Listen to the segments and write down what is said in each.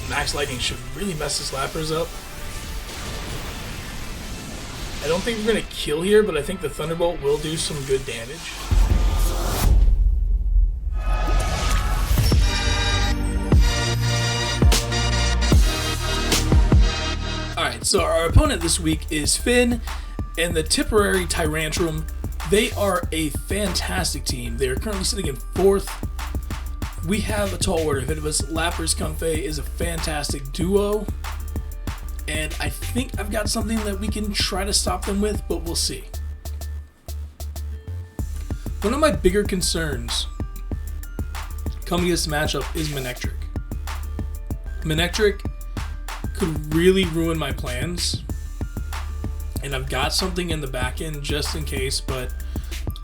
Max Lightning should really mess this Lapras up. I don't think we're going to kill here, but I think the Thunderbolt will do some good damage. Alright, so our opponent this week is Finn and the Tipperary Tyrantrum. They are a fantastic team. They are currently sitting in 4th. We have a tall order. Finnbarr, Lapras, Comfey is a fantastic duo. And I think I've got something that we can try to stop them with, but we'll see. One of my bigger concerns coming to this matchup is Manectric. Manectric could really ruin my plans. And I've got something in the back end just in case, but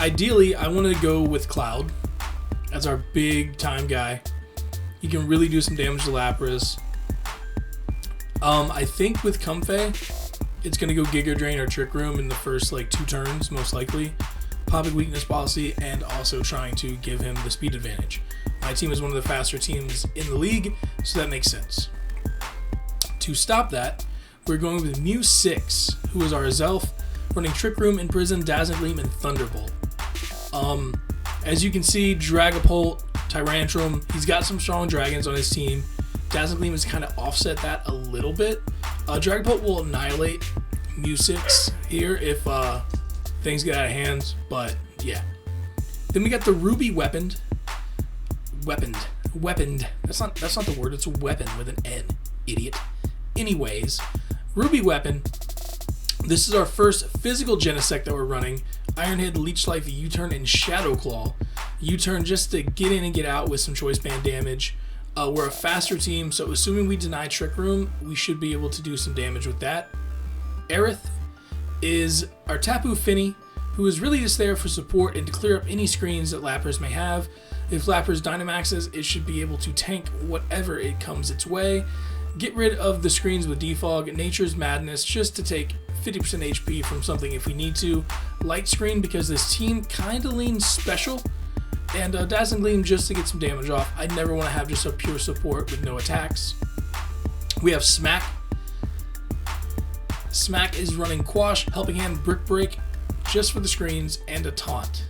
ideally I want to go with Cloud as our big time guy. He can really do some damage to Lapras. I think with Comfey, it's going to go Giga Drain or Trick Room in the first 2 turns, most likely. Popping Weakness Policy, and also trying to give him the speed advantage. My team is one of the faster teams in the league, so that makes sense. To stop that, we're going with Mew 6, who is our Zelf, running Trick Room, Imprison, Dazzling Gleam, and Thunderbolt. As you can see, Dragapult, Tyrantrum, he's got some strong dragons on his team. Dazzling Gleam has kind of offset that a little bit. Dragapult will annihilate Mew 6 here if things get out of hand, but yeah. Then we got the Ruby Weaponed. That's not the word, it's weapon with an N, idiot. Anyways, Ruby Weapon. This is our first physical Genesect that we're running. Iron Head, Leech Life, U-Turn, and Shadow Claw. U-Turn just to get in and get out with some Choice Band damage. We're a faster team, so assuming we deny Trick Room, we should be able to do some damage with that. Aerith is our Tapu Fini, who is really just there for support and to clear up any screens that Lapras may have. If Lapras Dynamaxes, it should be able to tank whatever it comes its way. Get rid of the screens with Defog, Nature's Madness, just to take 50% HP from something if we need to. Light Screen, because this team kind of leans special. And Dazzling Gleam, just to get some damage off. I never want to have just a pure support with no attacks. We have Smack. Smack is running Quash, Helping Hand, Brick Break, just for the screens, and a Taunt.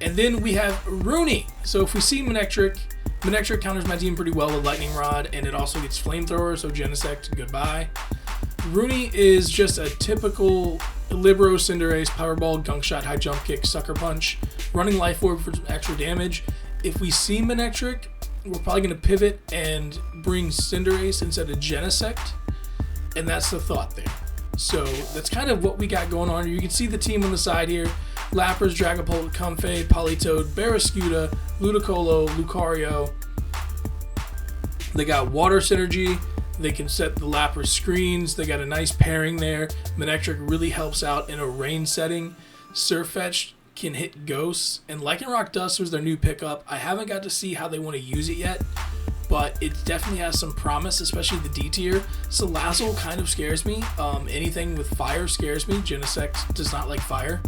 And then we have Rooney. So if we see Manectric counters my team pretty well with Lightning Rod, and it also gets Flamethrower, so Genesect, goodbye. Rooney is just a typical Libero, Cinderace, Powerball, Gunk Shot, High Jump Kick, Sucker Punch, running Life Orb for some extra damage. If we see Manectric, we're probably going to pivot and bring Cinderace instead of Genesect, and that's the thought there. So that's kind of what we got going on. You can see the team on the side here. Lapras, Dragapult, Comfey, Politoed, Barraskewda, Ludicolo, Lucario. They got Water Synergy. They can set the Lapras screens. They got a nice pairing there. Manectric really helps out in a rain setting. Surfetch can hit Ghosts. And Lycanroc Dust was their new pickup. I haven't got to see how they want to use it yet, but it definitely has some promise, especially the D tier. Salazzle kind of scares me. Anything with fire scares me. Genesect does not like fire.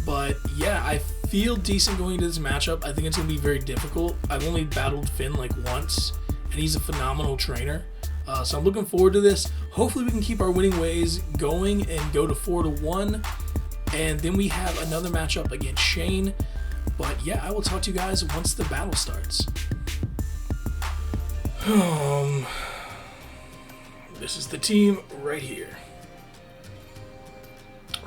But yeah, I feel decent going into this matchup. I think it's going to be very difficult. I've only battled Finn once, and he's a phenomenal trainer. So I'm looking forward to this. Hopefully we can keep our winning ways going and go to 4-1. And then we have another matchup against Shane. But yeah, I will talk to you guys once the battle starts. This is the team right here.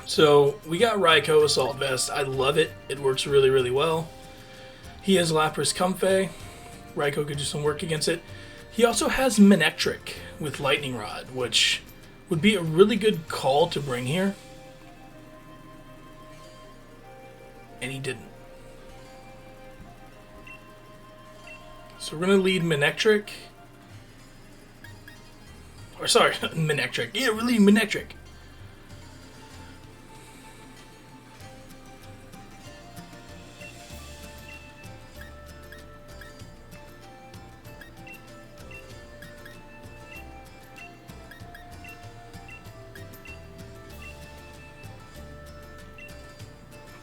So we got Raikou Assault Vest. I love it. It works really, really well. He has Lapras Comfey. Raikou could do some work against it. He also has Manectric with Lightning Rod, which would be a really good call to bring here. And he didn't. So we're going to lead Manectric. Or sorry, Manectric. Yeah, we're leading Manectric.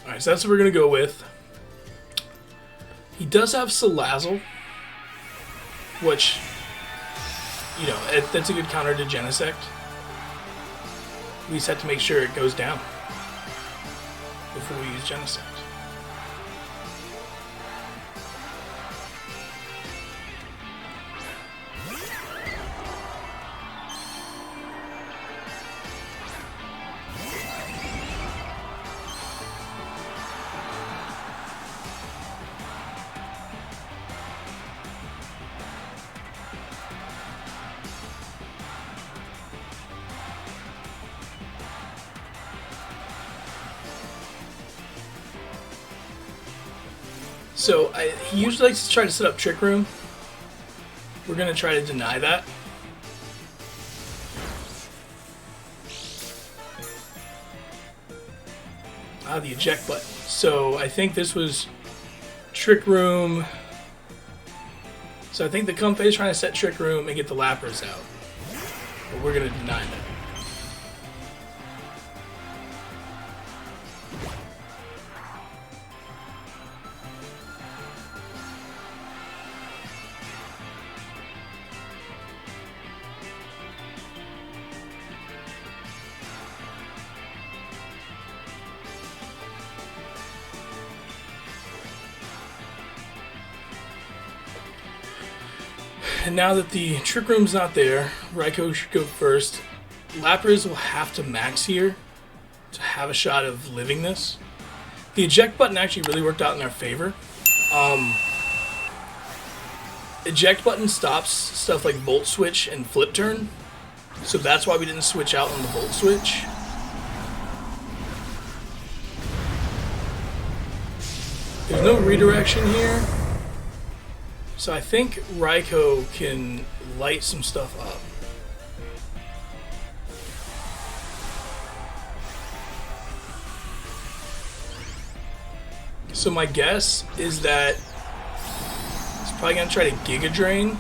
Alright, so that's what we're going to go with. He does have Salazzle, which you know, that's a good counter to Genesect. We just have to make sure it goes down before we use Genesect. So he usually likes to try to set up Trick Room. We're going to try to deny that. The eject button. So I think this was Trick Room. So I think the Comfey is trying to set Trick Room and get the Lapras out. But we're going to deny that. And now that the Trick Room's not there, Raikou should go first. Lapras will have to max here to have a shot of living this. The eject button actually really worked out in our favor. Eject button stops stuff like Volt Switch and Flip Turn, so that's why we didn't switch out on the Volt Switch. There's no redirection here. So I think Raikou can light some stuff up. So my guess is that he's probably going to try to Giga Drain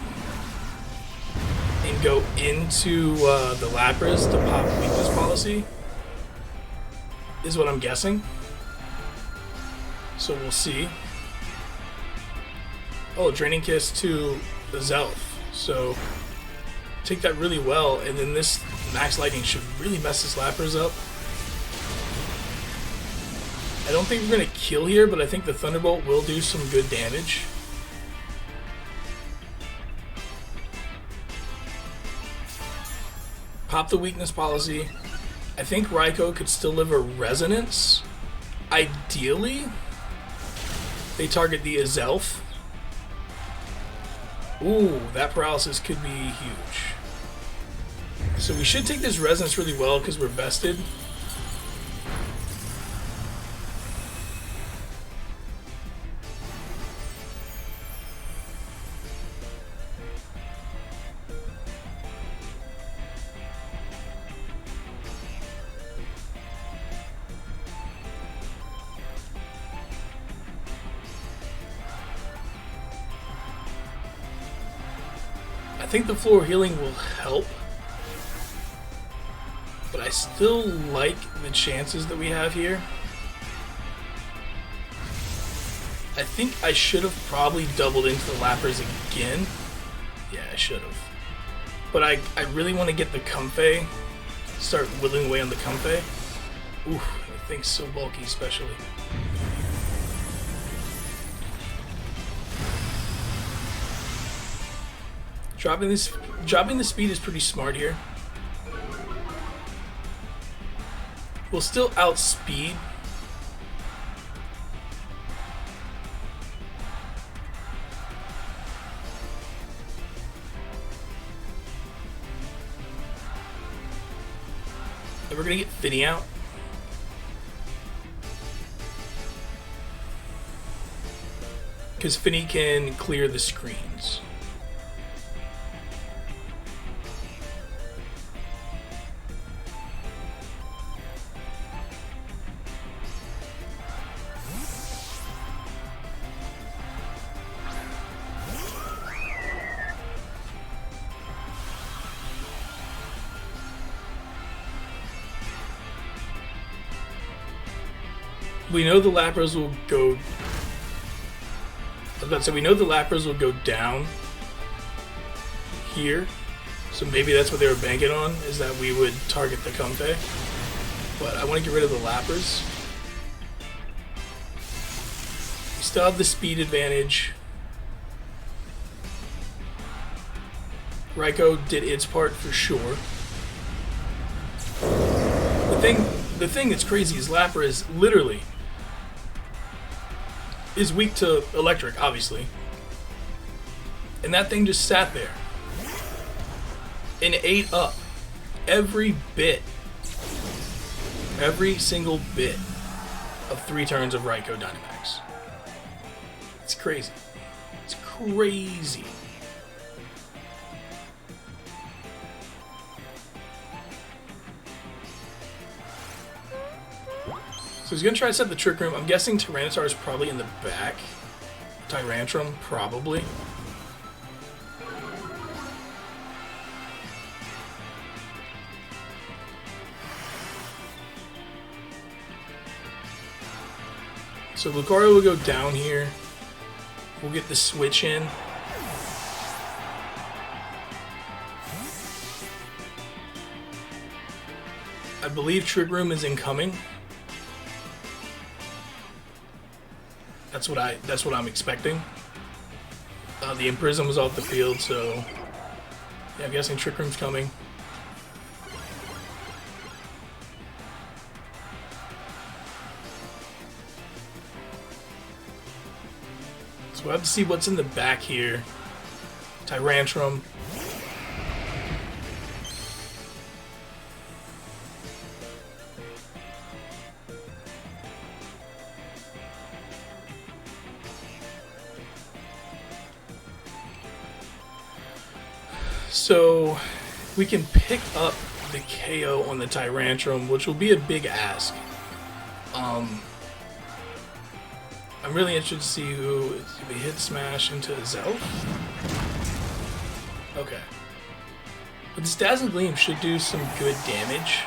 and go into the Lapras to pop Weakness Policy, is what I'm guessing. So we'll see. Oh, Draining Kiss to the Zelf. So take that really well, and then this Max Lightning should really mess this Lapras up. I don't think we're going to kill here, but I think the Thunderbolt will do some good damage. Pop the Weakness Policy. I think Raikou could still live a Resonance. Ideally, they target the Azelf. Ooh, that paralysis could be huge. So we should take this Resonance really well because we're vested. I think the floor healing will help, but I still like the chances that we have here. I think I should have probably doubled into the Lapras again. Yeah, I should have. But I really want to get the Comfey, start whittling away on the Comfey. Ooh, that thing's so bulky especially. Dropping the speed is pretty smart here. We'll still outspeed. And we're gonna get Finny out. Because Finny can clear the screens. We know the Lapras will go... I was about to say, we know the Lapras will go down here. So maybe that's what they were banking on, is that we would target the Comfey. But I want to get rid of the Lapras. We still have the speed advantage. Raikou did its part for sure. The thing that's crazy is Lapras literally is weak to electric, obviously. And that thing just sat there and ate up every single bit of 3 turns of Raikou Dynamax. It's crazy. It's crazy. So he's going to try to set the Trick Room. I'm guessing Tyranitar is probably in the back. Tyrantrum, probably. So Lucario will go down here. We'll get the switch in. I believe Trick Room is incoming. That's what I'm expecting. The Imprison was off the field, so yeah, I'm guessing Trick Room's coming. So we'll have to see what's in the back here. Tyrantrum. So we can pick up the KO on the Tyrantrum, which will be a big ask. I'm really interested to see who we hit smash into Zelf. Okay. But this Dazzling Gleam should do some good damage.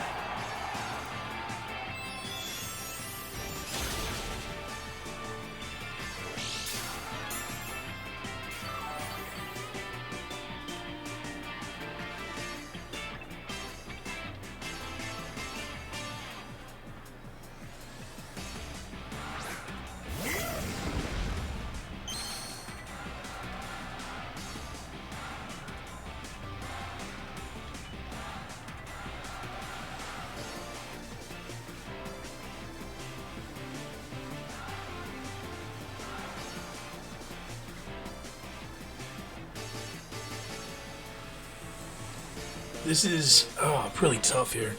This is pretty tough here.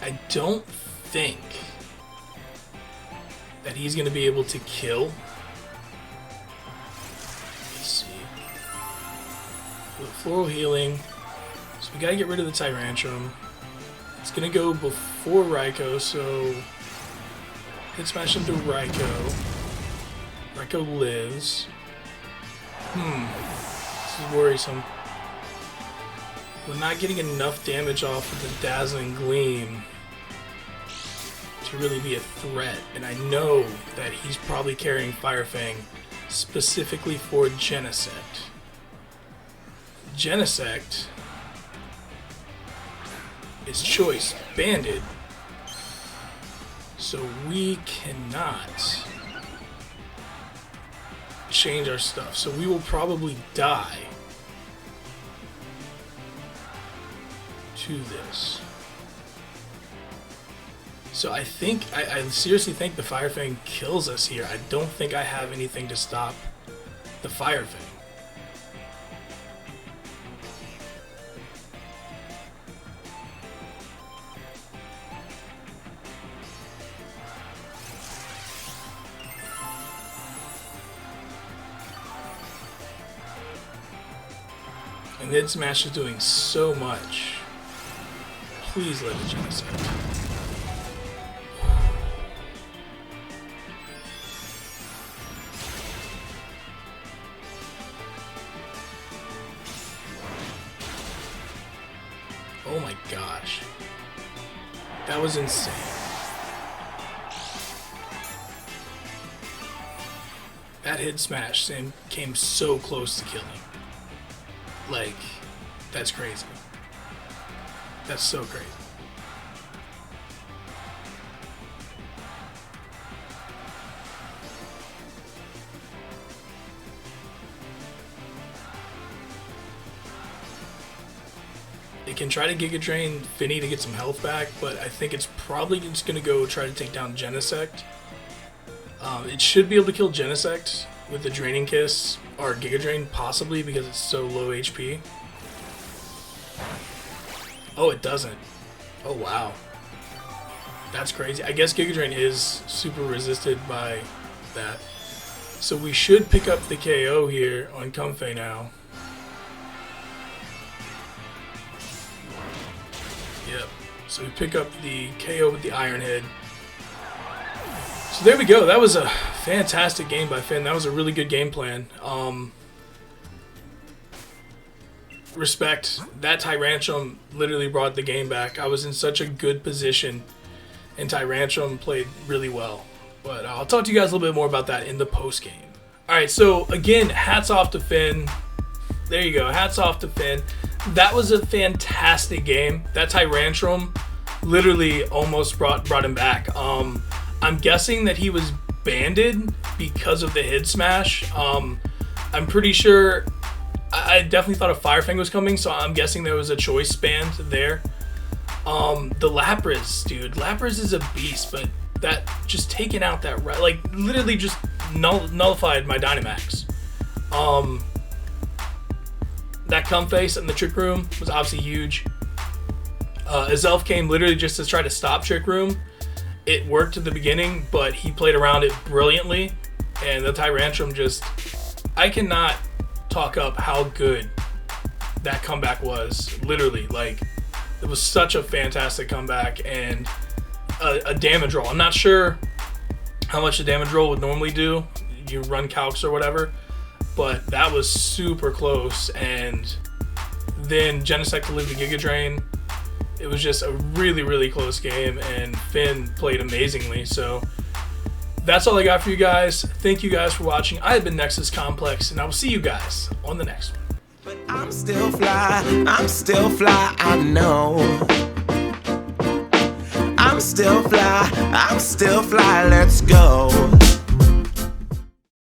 I don't think that he's going to be able to kill. Let's see. Floral Healing. So we got to get rid of the Tyrantrum. It's going to go before Raikou, so hit smash into Raikou. Raikou lives. This is worrisome. We're not getting enough damage off of the Dazzling Gleam to really be a threat, and I know that he's probably carrying Fire Fang specifically for Genesect. Genesect is Choice Banded, so we cannot change our stuff, so we will probably die to this. So I think, I seriously think the Fire Fang kills us here. I don't think I have anything to stop the Fire Fang. And Nid Smash is doing so much. Please let it Genesect. Oh my gosh. That was insane. That hit smash came so close to killing. Like, that's crazy. That's so crazy. It can try to Giga Drain Finny to get some health back, but I think it's probably just going to go try to take down Genesect. It should be able to kill Genesect with the Draining Kiss, or Giga Drain possibly, because it's so low HP. Oh, it doesn't. Oh, wow. That's crazy. I guess Giga Drain is super resisted by that. So we should pick up the KO here on Comfey now. Yep. So we pick up the KO with the Iron Head. So there we go. That was a fantastic game by Finn. That was a really good game plan. Respect. That Tyrantrum literally brought the game back. I was in such a good position, and Tyrantrum played really well. But I'll talk to you guys a little bit more about that in the post game. Alright, so again, hats off to Finn. There you go. Hats off to Finn. That was a fantastic game. That Tyrantrum literally almost brought him back. I'm guessing that he was banded because of the hit smash. I'm pretty sure. I definitely thought a Fire Fang was coming, so I'm guessing there was a choice band there. The Lapras, dude. Lapras is a beast, but that just taking out that, like, literally just nullified my Dynamax. That Comfey in the Trick Room was obviously huge. Azelf came literally just to try to stop Trick Room. It worked at the beginning, but he played around it brilliantly. And the Tyrantrum just... I cannot talk up how good that comeback was. Literally, like, it was such a fantastic comeback and a damage roll. I'm not sure how much a damage roll would normally do. You run calcs or whatever. But that was super close, and then Genesect to live the Giga Drain. It was just a really, really close game, and Finn played amazingly. So that's all I got for you guys. Thank you guys for watching. I have been NexusComplex, and I will see you guys on the next one. But I'm still fly, I know. I'm still fly, let's go.